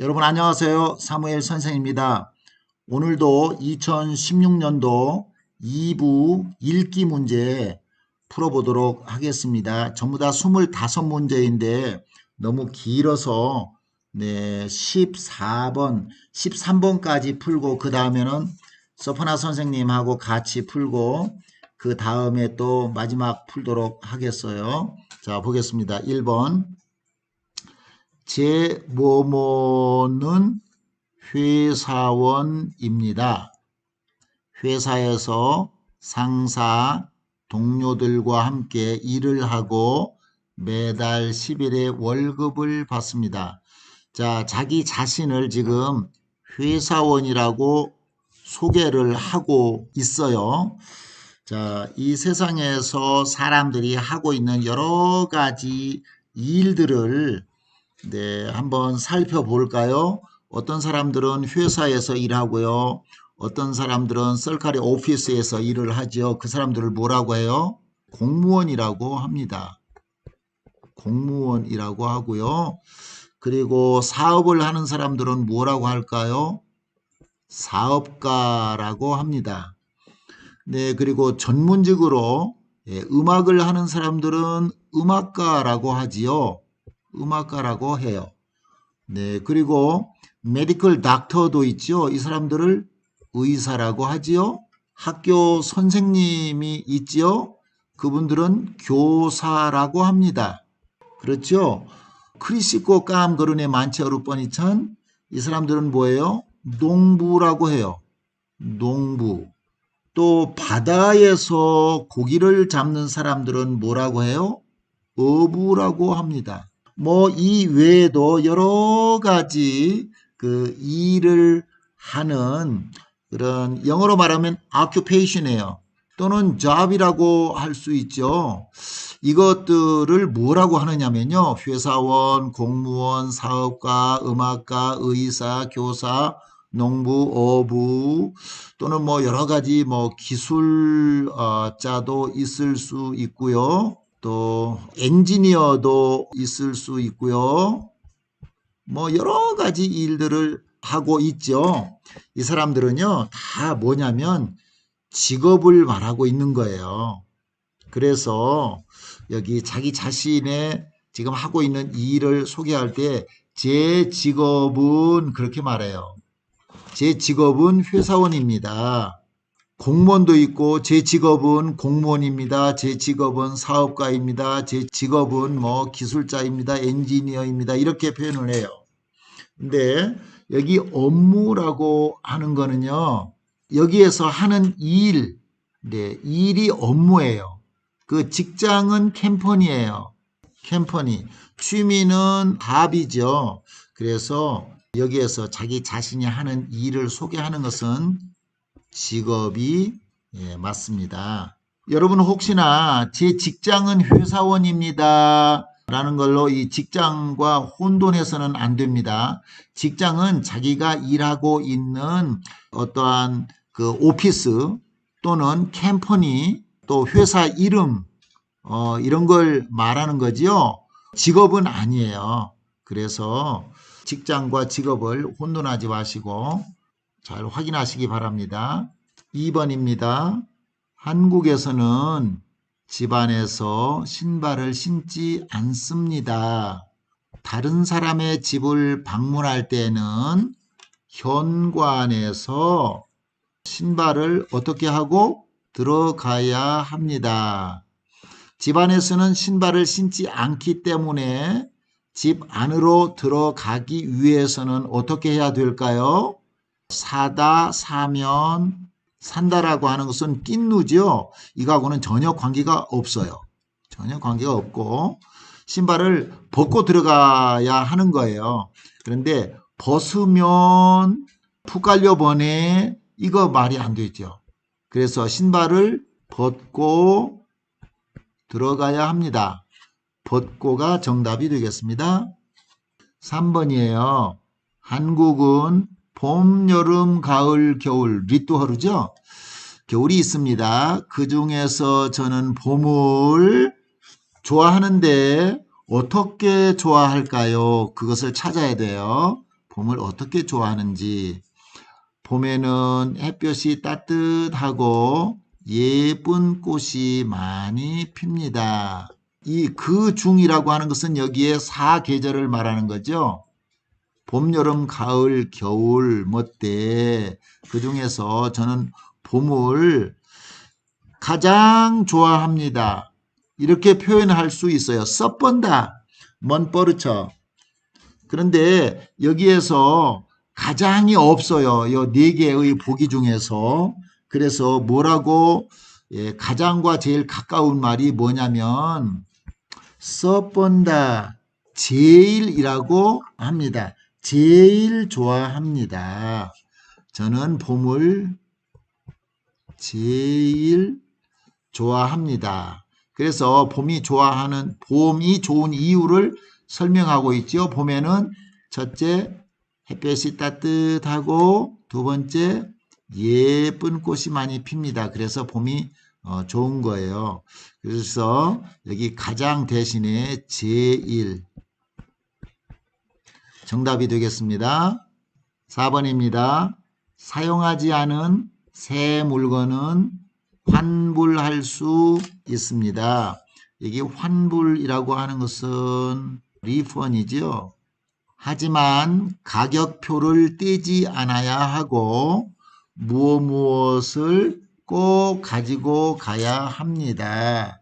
여러분 안녕하세요. 사무엘 선생입니다. 오늘도 2016년도 2부 읽기 문제 풀어보도록 하겠습니다. 전부 다 25문제인데 너무 길어서 14번, 13번까지 풀고 그 다음에는 서퍼나 선생님하고 같이 풀고 그 다음에 또 마지막 풀도록 하겠어요. 자, 보겠습니다. 1번. 제 모모는 회사원입니다. 회사에서 상사, 동료들과 함께 일을 하고 매달 10일에 월급을 받습니다. 자, 자기 자신을 지금 회사원이라고 소개를 하고 있어요. 자, 이 세상에서 사람들이 하고 있는 여러 가지 일들을 한번 살펴볼까요? 어떤 사람들은 회사에서 일하고요. 어떤 사람들은 썰카리 오피스에서 일을 하죠. 그 사람들을 뭐라고 해요? 공무원이라고 합니다. 공무원이라고 하고요. 그리고 사업을 하는 사람들은 뭐라고 할까요? 사업가라고 합니다. 네, 그리고 전문직으로 음악을 하는 사람들은 음악가라고 하지요. 음악가라고 해요. 네, 그리고 메디컬 닥터도 있죠. 이 사람들을 의사라고 하지요. 학교 선생님이 있지요. 그분들은 교사라고 합니다. 그렇죠? 크리시코 깜 거르네 많지 어루 뻔이찬 이 사람들은 뭐예요? 농부라고 해요. 농부. 또 바다에서 고기를 잡는 사람들은 뭐라고 해요? 어부라고 합니다. 뭐 이 외에도 여러 가지 그 일을 하는 그런 영어로 말하면 occupation이에요. 또는 job이라고 할 수 있죠. 이것들을 뭐라고 하느냐면요. 회사원, 공무원, 사업가, 음악가, 의사, 교사, 농부, 어부 또는 뭐 여러 가지 뭐 기술자도 있을 수 있고요. 또 엔지니어도 있을 수 있고요. 뭐 여러 가지 일들을 하고 있죠. 이 사람들은요, 다 뭐냐면 직업을 말하고 있는 거예요. 그래서 여기 자기 자신의 지금 하고 있는 일을 소개할 때 제 직업은 그렇게 말해요. 제 직업은 회사원입니다. 공무원도 있고 제 직업은 공무원입니다. 제 직업은 사업가입니다. 제 직업은 뭐 기술자입니다. 엔지니어입니다. 이렇게 표현을 해요. 근데 여기 업무라고 하는 거는요. 여기에서 하는 일, 일이 업무예요. 그 직장은 컴퍼니예요. 컴퍼니. 취미는 합이죠. 그래서 여기에서 자기 자신이 하는 일을 소개하는 것은 직업이 맞습니다. 여러분 혹시나 제 직장은 회사원입니다 라는 걸로 이 직장과 혼돈해서는 안 됩니다. 직장은 자기가 일하고 있는 어떠한 그 오피스 또는 컴퍼니 또 회사 이름 이런 걸 말하는 거지요. 직업은 아니에요. 그래서 직장과 직업을 혼돈하지 마시고 잘 확인하시기 바랍니다. 2번입니다. 한국에서는 집안에서 신발을 신지 않습니다. 다른 사람의 집을 방문할 때는 현관에서 신발을 어떻게 하고 들어가야 합니다. 집안에서는 신발을 신지 않기 때문에 집 안으로 들어가기 위해서는 어떻게 해야 될까요? 사다, 사면, 산다라고 하는 것은 낀누죠. 이거하고는 전혀 관계가 없어요. 전혀 관계가 없고 신발을 벗고 들어가야 하는 거예요. 그런데 벗으면 푹 깔려 보네 이거 말이 안 되죠. 그래서 신발을 벗고 들어가야 합니다. 벗고가 정답이 되겠습니다. 3번이에요. 한국은 봄, 여름, 가을, 겨울, 리뚜허르죠? 겨울이 있습니다. 그 중에서 저는 봄을 좋아하는데 어떻게 좋아할까요? 그것을 찾아야 돼요. 봄을 어떻게 좋아하는지. 봄에는 햇볕이 따뜻하고 예쁜 꽃이 많이 핍니다. 이 그 중이라고 하는 것은 여기에 4계절을 말하는 거죠. 봄, 여름, 가을, 겨울, 뭐때. 그 중에서 저는 봄을 가장 좋아합니다. 이렇게 표현할 수 있어요. 썩번다, 먼버르쳐. 그런데 여기에서 가장이 없어요. 이 4개의 보기 중에서. 그래서 뭐라고, 가장과 제일 가까운 말이 뭐냐면 썩번다, 제일이라고 합니다. 제일 좋아합니다. 저는 봄을 제일 좋아합니다. 그래서 봄이 좋은 이유를 설명하고 있죠. 봄에는 첫째, 햇볕이 따뜻하고, 두 번째, 예쁜 꽃이 많이 핍니다. 그래서 봄이 좋은 거예요. 그래서 여기 가장 대신에 제일 정답이 되겠습니다. 4번입니다. 사용하지 않은 새 물건은 환불할 수 있습니다. 여기 환불이라고 하는 것은 리펀이죠. 하지만 가격표를 떼지 않아야 하고 무엇을 꼭 가지고 가야 합니다.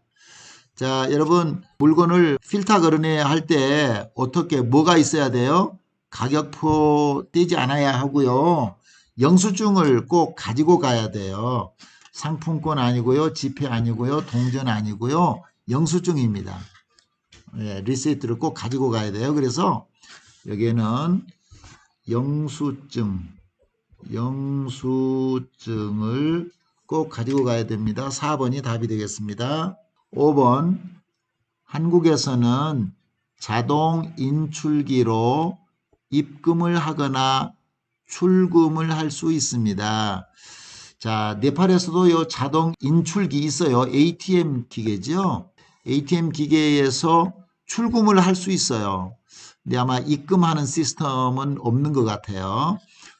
자, 여러분, 물건을 필터 거르네 할 때 어떻게 뭐가 있어야 돼요? 가격표 떼지 않아야 하고요. 영수증을 꼭 가지고 가야 돼요. 상품권 아니고요, 지폐 아니고요, 동전 아니고요, 영수증입니다. 리시트를 꼭 가지고 가야 돼요. 그래서 여기에는 영수증을 꼭 가지고 가야 됩니다. 4번이 답이 되겠습니다. 5번, 한국에서는 자동 인출기로 입금을 하거나 출금을 할 수 있습니다. 자, 네팔에서도 이 자동 인출기 있어요. ATM 기계죠. ATM 기계에서 출금을 할 수 있어요. 근데 아마 입금하는 시스템은 없는 것 같아요.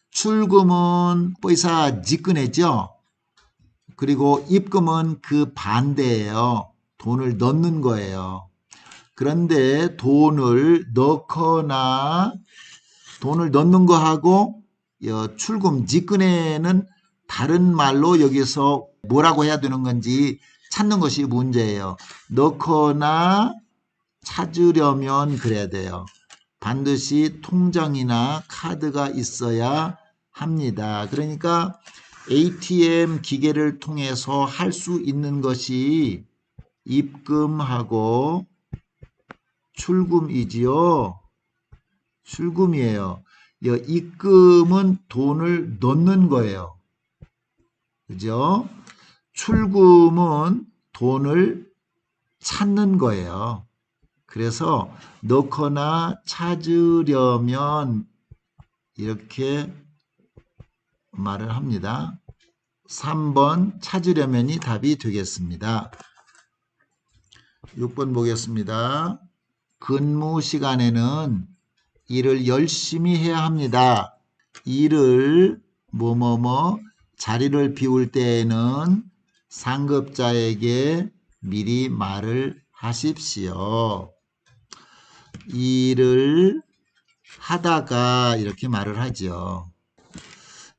출금은 पैसा 지끄내죠. 그리고 입금은 그 반대예요. 돈을 넣는 거예요. 그런데 돈을 넣는 거하고 출금, 지끄내는 다른 말로 여기서 뭐라고 해야 되는 건지 찾는 것이 문제예요. 넣거나 찾으려면 그래야 돼요. 반드시 통장이나 카드가 있어야 합니다. 그러니까 ATM 기계를 통해서 할 수 있는 것이 입금하고 출금이지요. 출금이에요. 입금은 돈을 넣는 거예요. 그죠? 출금은 돈을 찾는 거예요. 그래서 넣거나 찾으려면 이렇게 말을 합니다. 3번 찾으려면이 답이 되겠습니다. 6번 보겠습니다. 근무 시간에는 일을 열심히 해야 합니다. 일을 자리를 비울 때에는 상급자에게 미리 말을 하십시오. 일을 하다가 이렇게 말을 하죠.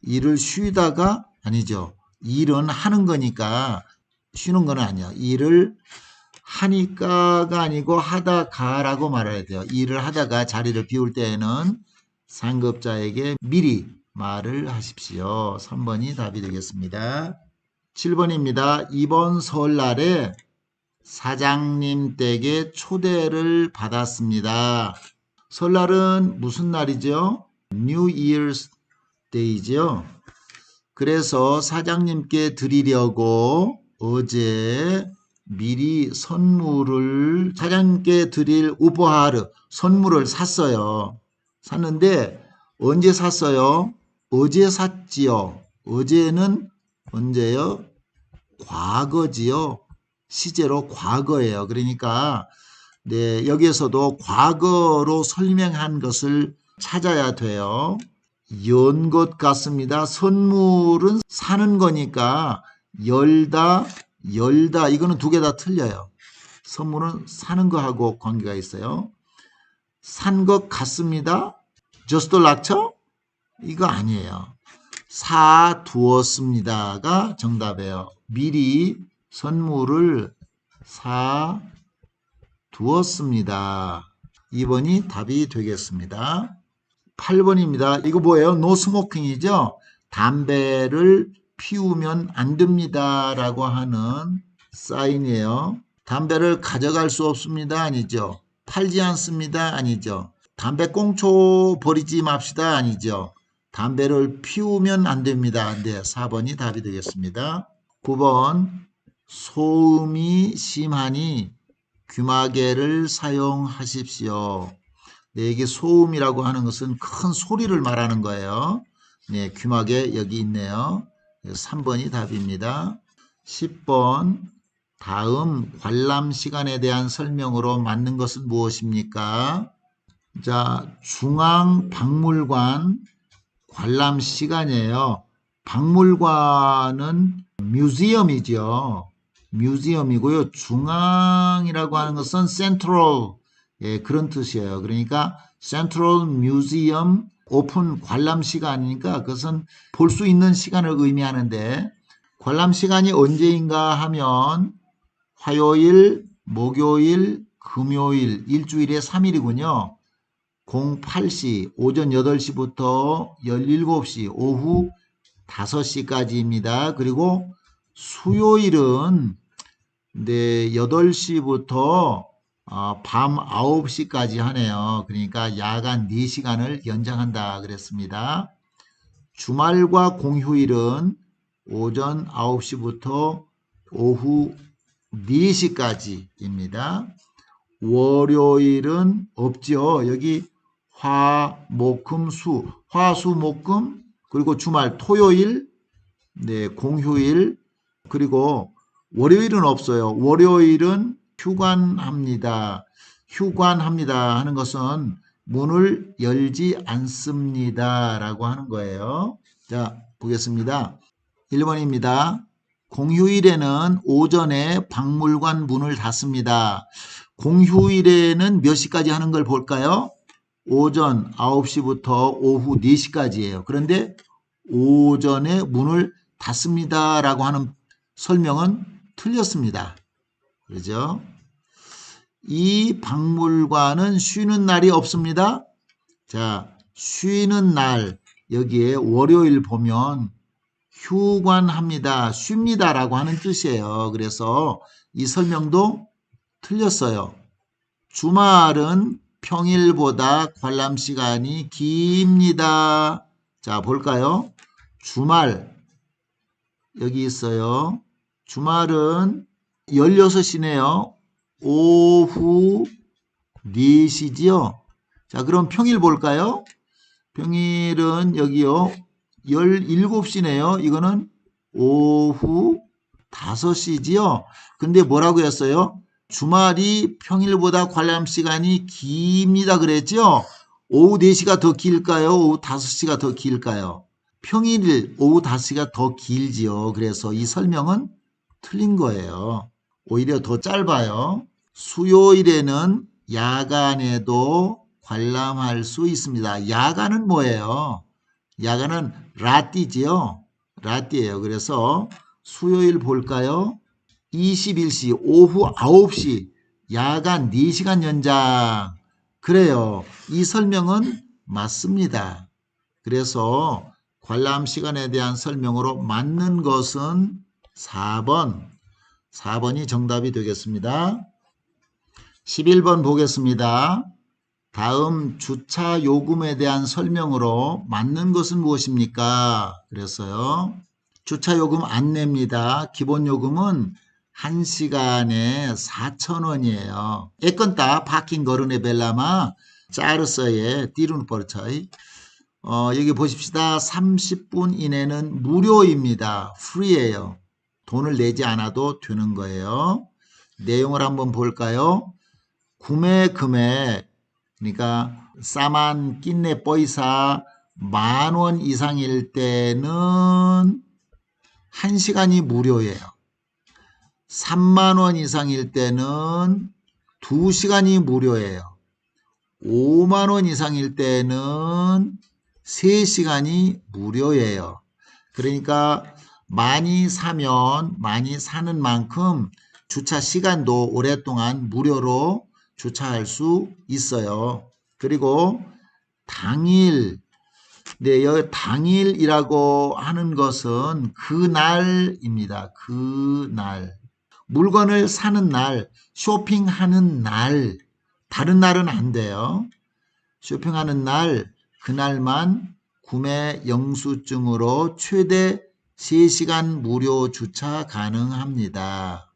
일을 쉬다가 아니죠. 일은 하는 거니까 쉬는 건 아니야. 일을 하니까가 아니고 하다가라고 말해야 돼요. 일을 하다가 자리를 비울 때에는 상급자에게 미리 말을 하십시오. 3번이 답이 되겠습니다. 7번입니다. 이번 설날에 사장님 댁에 초대를 받았습니다. 설날은 무슨 날이죠? New Year's Day죠. 그래서 사장님께 드리려고 어제 미리 사장님께 드릴 우포하르, 선물을 샀어요. 샀는데 언제 샀어요? 어제 샀지요. 어제는 언제요? 과거지요. 시제로 과거예요. 그러니까 여기에서도 과거로 설명한 것을 찾아야 돼요. 연 것 같습니다. 선물은 사는 거니까 열다, 열다 이거는 두 개 다 틀려요. 선물은 사는 거하고 관계가 있어요. 산 것 같습니다. just 락처? 이거 아니에요. 사두었습니다가 정답이에요. 미리 선물을 사두었습니다. 2번이 답이 되겠습니다. 8번입니다. 이거 뭐예요? 노 스모킹이죠? 담배를 피우면 안 됩니다. 라고 하는 사인이에요. 담배를 가져갈 수 없습니다. 아니죠. 팔지 않습니다. 아니죠. 담배꽁초 버리지 맙시다. 아니죠. 담배를 피우면 안 됩니다. 네, 4번이 답이 되겠습니다. 9번 소음이 심하니 귀마개를 사용하십시오. 네, 이게 소음이라고 하는 것은 큰 소리를 말하는 거예요. 네, 귀마개 여기 있네요. 3번이 답입니다. 10번 다음 관람 시간에 대한 설명으로 맞는 것은 무엇입니까? 자, 중앙박물관 관람 시간이에요. 박물관은 뮤지엄이죠. 뮤지엄이고요. 중앙이라고 하는 것은 센트럴, 예, 그런 뜻이에요. 그러니까 센트럴 뮤지엄 오픈 관람 시간이니까 그것은 볼 수 있는 시간을 의미하는데 관람 시간이 언제인가 하면 화요일, 목요일, 금요일, 일주일에 3일이군요. 08시, 오전 8시부터 17시, 오후 5시까지입니다. 그리고 수요일은 네, 8시부터 밤 9시까지 하네요. 그러니까 야간 4시간을 연장한다 그랬습니다. 주말과 공휴일은 오전 9시부터 오후 4시까지입니다. 월요일은 없죠. 여기 화, 목, 금, 수, 화, 수, 목, 금, 그리고 주말, 토요일, 네, 공휴일, 그리고 월요일은 없어요. 월요일은 휴관합니다. 휴관합니다 하는 것은 문을 열지 않습니다 라고 하는 거예요. 자, 보겠습니다. 1번입니다. 공휴일에는 오전에 박물관 문을 닫습니다. 공휴일에는 몇 시까지 하는 걸 볼까요? 오전 9시부터 오후 4시까지예요. 그런데 오전에 문을 닫습니다 라고 하는 설명은 틀렸습니다. 그렇죠? 이 박물관은 쉬는 날이 없습니다. 자, 쉬는 날 여기에 월요일 보면 휴관합니다. 쉽니다 라고 하는 뜻이에요. 그래서 이 설명도 틀렸어요. 주말은 평일보다 관람 시간이 깁니다. 자, 볼까요? 주말 여기 있어요. 주말은 16시네요. 오후 4시지요. 자, 그럼 평일 볼까요? 평일은 여기요. 17시네요. 이거는 오후 5시지요. 근데 뭐라고 했어요? 주말이 평일보다 관람 시간이 깁니다 그랬죠? 오후 4시가 더 길까요? 오후 5시가 더 길까요? 평일 오후 5시가 더 길지요. 그래서 이 설명은 틀린 거예요. 오히려 더 짧아요. 수요일에는 야간에도 관람할 수 있습니다. 야간은 뭐예요? 야간은 라띠지요. 라띠예요. 그래서 수요일 볼까요? 21시 오후 9시 야간 4시간 연장. 그래요. 이 설명은 맞습니다. 그래서 관람 시간에 대한 설명으로 맞는 것은 4번. 4번이 정답이 되겠습니다. 11번 보겠습니다. 다음 주차 요금에 대한 설명으로 맞는 것은 무엇입니까? 그랬어요. 주차 요금 안 냅니다. 기본 요금은 1시간에 4,000원이에요. 에건따 파킹 거르네 벨라마 짜르서에 띠르누 버차이. 여기 보십시다. 30분 이내는 무료입니다. 프리예요. 돈을 내지 않아도 되는 거예요. 내용을 한번 볼까요? 구매 금액 그러니까 싸만 낀내 뽀이사 10,000원 이상일 때는 1시간이 무료예요. 30,000원 이상일 때는 2시간이 무료예요. 50,000원 이상일 때는 3시간이 무료예요. 그러니까 많이 사면 많이 사는 만큼 주차 시간도 오랫동안 무료로 주차할 수 있어요. 그리고 당일, 네, 여기 당일이라고 하는 것은 그날입니다. 그날. 물건을 사는 날, 쇼핑하는 날, 다른 날은 안 돼요. 쇼핑하는 날, 그날만 구매 영수증으로 최대 3시간 무료 주차 가능합니다.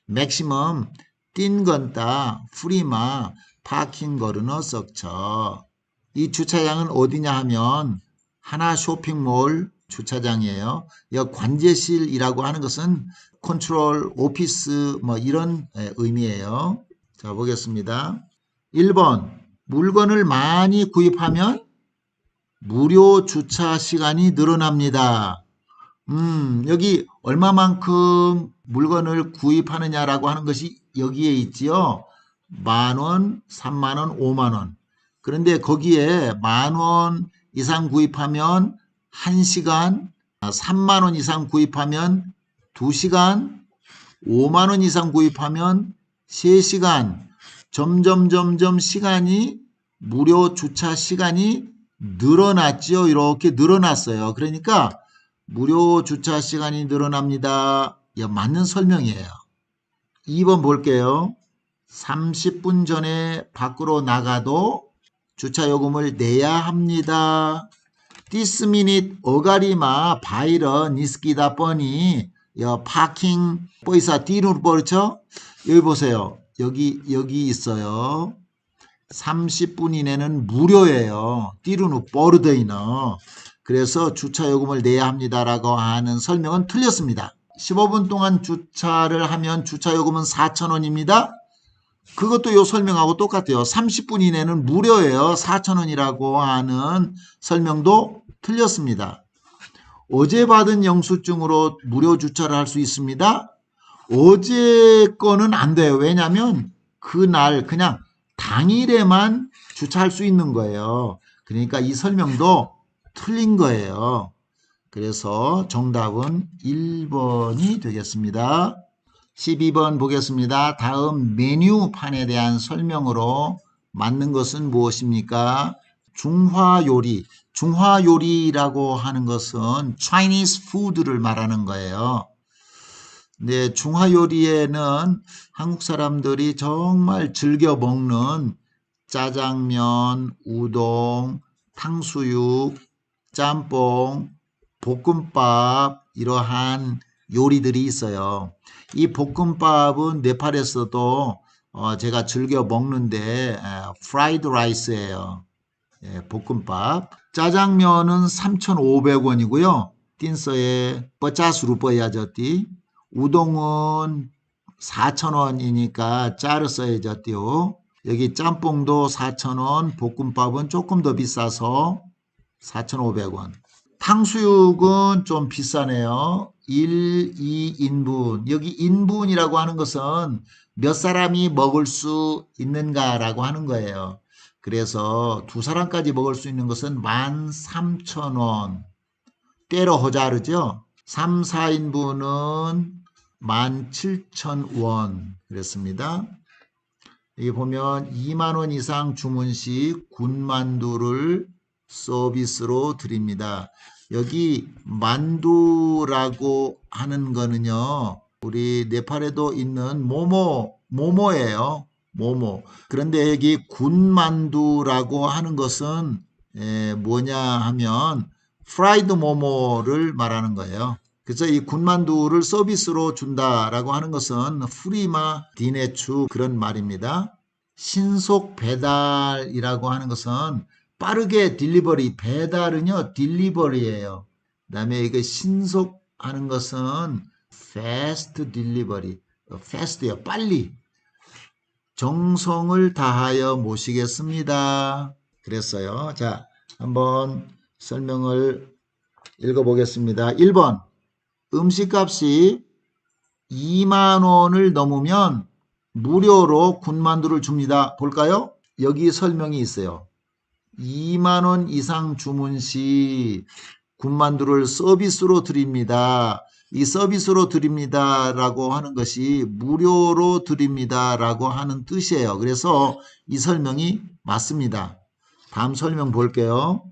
맥시멈 띵건따 프리마 파킹 거르너 썩쳐. 이 주차장은 어디냐 하면 하나 쇼핑몰 주차장이에요. 이 관제실이라고 하는 것은 컨트롤 오피스 뭐 이런 의미예요. 자, 보겠습니다. 1번 물건을 많이 구입하면 무료 주차 시간이 늘어납니다. 여기 얼마만큼 물건을 구입하느냐라고 하는 것이 여기에 있지요. 10,000원, 30,000원, 50,000원. 그런데 거기에 10,000원 이상 구입하면 1시간, 30,000원 이상 구입하면 2시간, 50,000원 이상 구입하면 3시간, 점점 시간이 무료 주차 시간이 늘어났죠. 이렇게 늘어났어요. 그러니까 무료 주차 시간이 늘어납니다. 맞는 설명이에요. 2번 볼게요. 30분 전에 밖으로 나가도 주차 요금을 내야 합니다. This minute 어가리마 바이러 니스키다 뻔히 파킹 뽀이사 띠누르 뻔죠. 여기 보세요. 여기 있어요. 30분 이내는 무료예요. 띠르누 뽀르데이너. 그래서 주차 요금을 내야 합니다라고 하는 설명은 틀렸습니다. 15분 동안 주차를 하면 주차 요금은 4,000원입니다. 그것도 요 설명하고 똑같아요. 30분 이내는 무료예요. 4,000원이라고 하는 설명도 틀렸습니다. 어제 받은 영수증으로 무료 주차를 할 수 있습니다. 어제 거는 안 돼요. 왜냐하면 그날 그냥 당일에만 주차할 수 있는 거예요. 그러니까 이 설명도 틀린 거예요. 그래서 정답은 1번이 되겠습니다. 12번 보겠습니다. 다음 메뉴판에 대한 설명으로 맞는 것은 무엇입니까? 중화요리. 중화요리라고 하는 것은 Chinese food를 말하는 거예요. 네, 중화요리에는 한국 사람들이 정말 즐겨 먹는 짜장면, 우동, 탕수육, 짬뽕, 볶음밥 이러한 요리들이 있어요. 이 볶음밥은 네팔에서도 제가 즐겨 먹는데 프라이드 라이스예요. 볶음밥. 짜장면은 3,500원이고요. 틴서에 뻐짜스 루퍼야졌디. 우동은 4,000원이니까 짜르 써야졌디요. 여기 짬뽕도 4,000원, 볶음밥은 조금 더 비싸서 4,500원. 탕수육은 좀 비싸네요. 1, 2인분. 여기 인분이라고 하는 것은 몇 사람이 먹을 수 있는가라고 하는 거예요. 그래서 두 사람까지 먹을 수 있는 것은 13,000원. 때로 호자르죠. 3, 4인분은 17,000원. 그랬습니다. 여기 보면 2만 원 이상 주문 시 군만두를 서비스로 드립니다. 여기 만두라고 하는 거는요. 우리 네팔에도 있는 모모예요. 모모. 그런데 여기 군만두라고 하는 것은 뭐냐 하면 프라이드 모모를 말하는 거예요. 그래서 이 군만두를 서비스로 준다라고 하는 것은 프리마 디네추 그런 말입니다. 신속 배달이라고 하는 것은 빠르게 딜리버리, 배달은요 딜리버리예요. 그다음에 이거 신속하는 것은 fast delivery, fast예요. 빨리. 정성을 다하여 모시겠습니다. 그랬어요. 자, 한번 설명을 읽어보겠습니다. 1번, 음식값이 2만 원을 넘으면 무료로 군만두를 줍니다. 볼까요? 여기 설명이 있어요. 2만 원 이상 주문 시 군만두를 서비스로 드립니다. 이 서비스로 드립니다라고 하는 것이 무료로 드립니다라고 하는 뜻이에요. 그래서 이 설명이 맞습니다. 다음 설명 볼게요.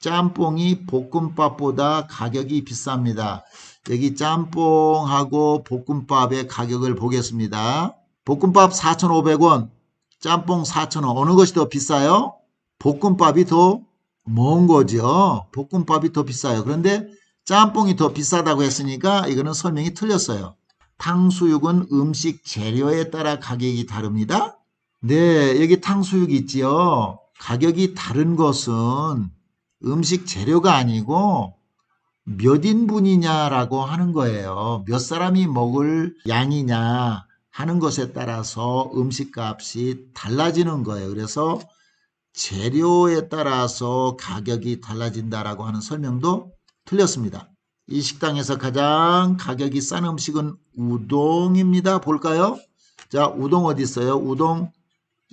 짬뽕이 볶음밥보다 가격이 비쌉니다. 여기 짬뽕하고 볶음밥의 가격을 보겠습니다. 볶음밥 4,500원, 짬뽕 4,000원. 어느 것이 더 비싸요? 볶음밥이 더 먼 거죠. 볶음밥이 더 비싸요. 그런데 짬뽕이 더 비싸다고 했으니까 이거는 설명이 틀렸어요. 탕수육은 음식 재료에 따라 가격이 다릅니다. 네, 여기 탕수육 있지요. 가격이 다른 것은 음식 재료가 아니고 몇 인분이냐라고 하는 거예요. 몇 사람이 먹을 양이냐 하는 것에 따라서 음식값이 달라지는 거예요. 그래서 재료에 따라서 가격이 달라진다라고 하는 설명도 틀렸습니다. 이 식당에서 가장 가격이 싼 음식은 우동입니다. 볼까요? 자, 우동 어디 있어요? 우동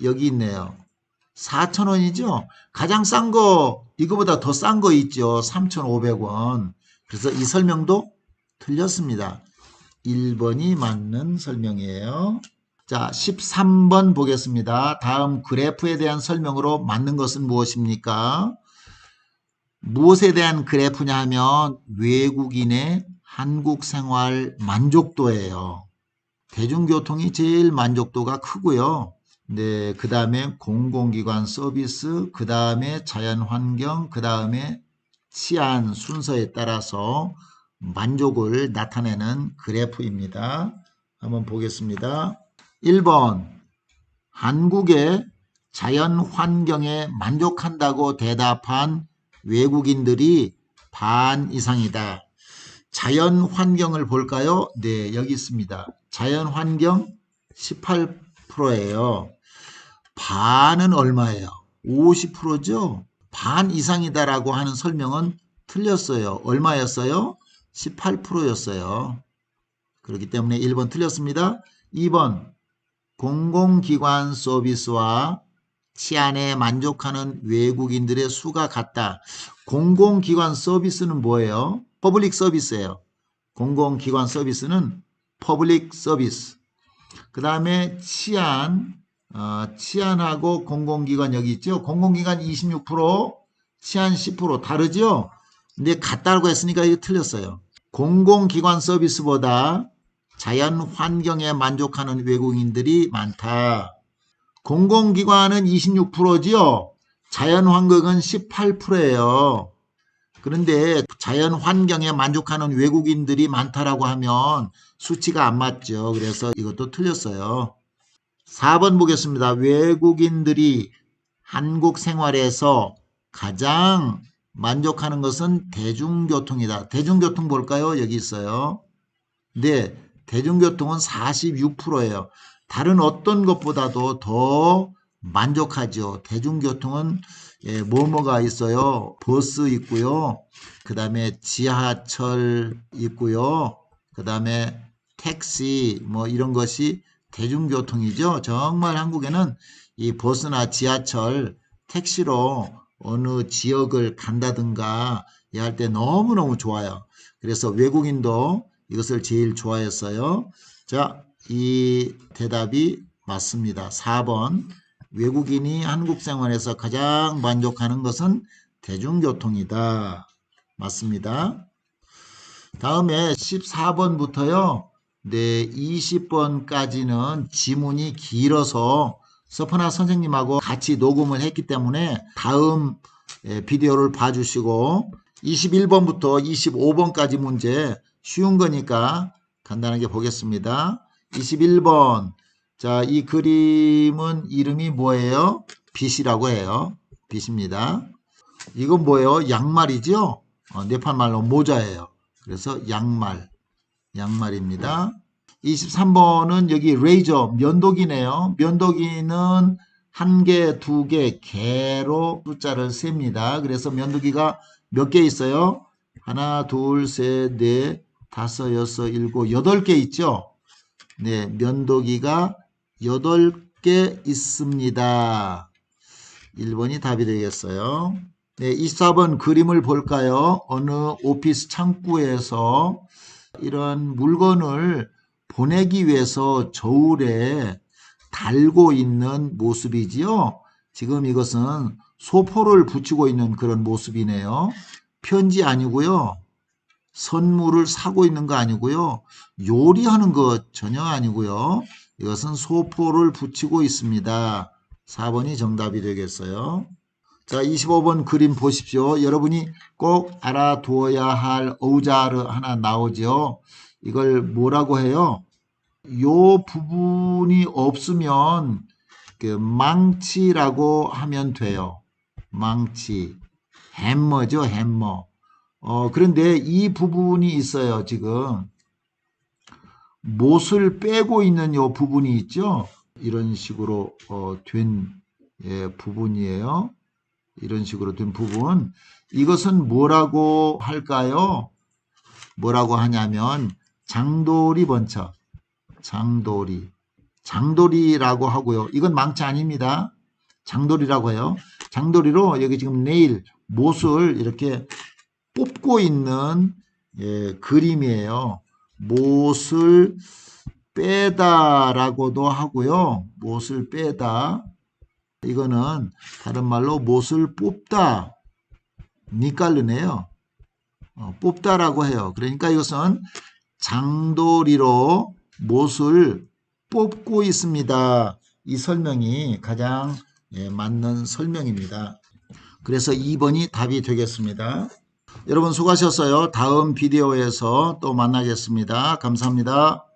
여기 있네요. 4,000원이죠? 가장 싼 거, 이거보다 더 싼 거 있죠? 3,500원. 그래서 이 설명도 틀렸습니다. 1번이 맞는 설명이에요. 자, 13번 보겠습니다. 다음 그래프에 대한 설명으로 맞는 것은 무엇입니까? 무엇에 대한 그래프냐 하면 외국인의 한국 생활 만족도예요. 대중교통이 제일 만족도가 크고요. 네, 그 다음에 공공기관 서비스, 그 다음에 자연환경, 그 다음에 치안 순서에 따라서 만족을 나타내는 그래프입니다. 한번 보겠습니다. 1번, 한국의 자연환경에 만족한다고 대답한 외국인들이 반 이상이다. 자연환경을 볼까요? 네, 여기 있습니다. 자연환경 18%예요. 반은 얼마예요? 50%죠? 반 이상이다라고 하는 설명은 틀렸어요. 얼마였어요? 18%였어요. 그렇기 때문에 1번 틀렸습니다. 2번, 공공기관 서비스와 치안에 만족하는 외국인들의 수가 같다. 공공기관 서비스는 뭐예요? 퍼블릭 서비스예요. 공공기관 서비스는 퍼블릭 서비스. 그 다음에 치안하고 공공기관 여기 있죠. 공공기관 26%, 치안 10% 다르죠. 근데 같다고 했으니까 이거 틀렸어요. 공공기관 서비스보다 자연 환경에 만족하는 외국인들이 많다. 공공기관은 26%지요. 자연 환경은 18%예요. 그런데 자연 환경에 만족하는 외국인들이 많다라고 하면 수치가 안 맞죠. 그래서 이것도 틀렸어요. 4번 보겠습니다. 외국인들이 한국 생활에서 가장 만족하는 것은 대중교통이다. 대중교통 볼까요? 여기 있어요. 네, 대중교통은 46%예요. 다른 어떤 것보다도 더 만족하죠. 대중교통은 뭐가 있어요? 버스 있고요. 그 다음에 지하철 있고요. 그 다음에 택시 뭐 이런 것이 대중교통이죠. 정말 한국에는 이 버스나 지하철, 택시로 어느 지역을 간다든가 할 때 너무너무 좋아요. 그래서 외국인도 이것을 제일 좋아했어요. 자, 이 대답이 맞습니다. 4번. 외국인이 한국 생활에서 가장 만족하는 것은 대중교통이다. 맞습니다. 다음에 14번부터요. 네, 20번까지는 지문이 길어서 서퍼나 선생님하고 같이 녹음을 했기 때문에 다음 비디오를 봐주시고 21번부터 25번까지 문제 쉬운 거니까 간단하게 보겠습니다. 21번. 자, 이 그림은 이름이 뭐예요? 빛이라고 해요. 빛입니다. 이건 뭐예요? 양말이죠? 네팔 말로 모자예요. 그래서 양말입니다. 23번은 여기 레이저, 면도기네요. 면도기는 1개, 2개, 개로 숫자를 셉니다. 그래서 면도기가 몇 개 있어요? 하나, 둘, 셋, 넷, 다섯, 여섯, 일곱, 8개 있죠? 네, 면도기가 8개 있습니다. 1번이 답이 되겠어요. 네, 24번 그림을 볼까요? 어느 오피스 창구에서 이런 물건을 보내기 위해서 저울에 달고 있는 모습이지요. 지금 이것은 소포를 붙이고 있는 그런 모습이네요. 편지 아니고요. 선물을 사고 있는 거 아니고요. 요리하는 것 전혀 아니고요. 이것은 소포를 붙이고 있습니다. 4번이 정답이 되겠어요. 자, 25번 그림 보십시오. 여러분이 꼭 알아두어야 할 어우자르 하나 나오죠. 이걸 뭐라고 해요? 요 부분이 없으면 그 망치라고 하면 돼요. 망치. hä머죠, hä머. 그런데 이 부분이 있어요, 지금. 못을 빼고 있는 요 부분이 있죠? 이런 식으로 된 부분이에요. 이런 식으로 된 부분. 이것은 뭐라고 할까요? 뭐라고 하냐면 장도리 번쩍. 장도리. 장도리라고 하고요. 이건 망치 아닙니다. 장도리라고 해요. 장도리로 여기 지금 네일, 못을 이렇게 뽑고 있는 그림이에요. 못을 빼다라고도 하고요. 못을 빼다. 이거는 다른 말로 못을 뽑다. 니깔르네요. 뽑다라고 해요. 그러니까 이것은 장도리로 못을 뽑고 있습니다. 이 설명이 가장 맞는 설명입니다. 그래서 2번이 답이 되겠습니다. 여러분 수고하셨어요. 다음 비디오에서 또 만나겠습니다. 감사합니다.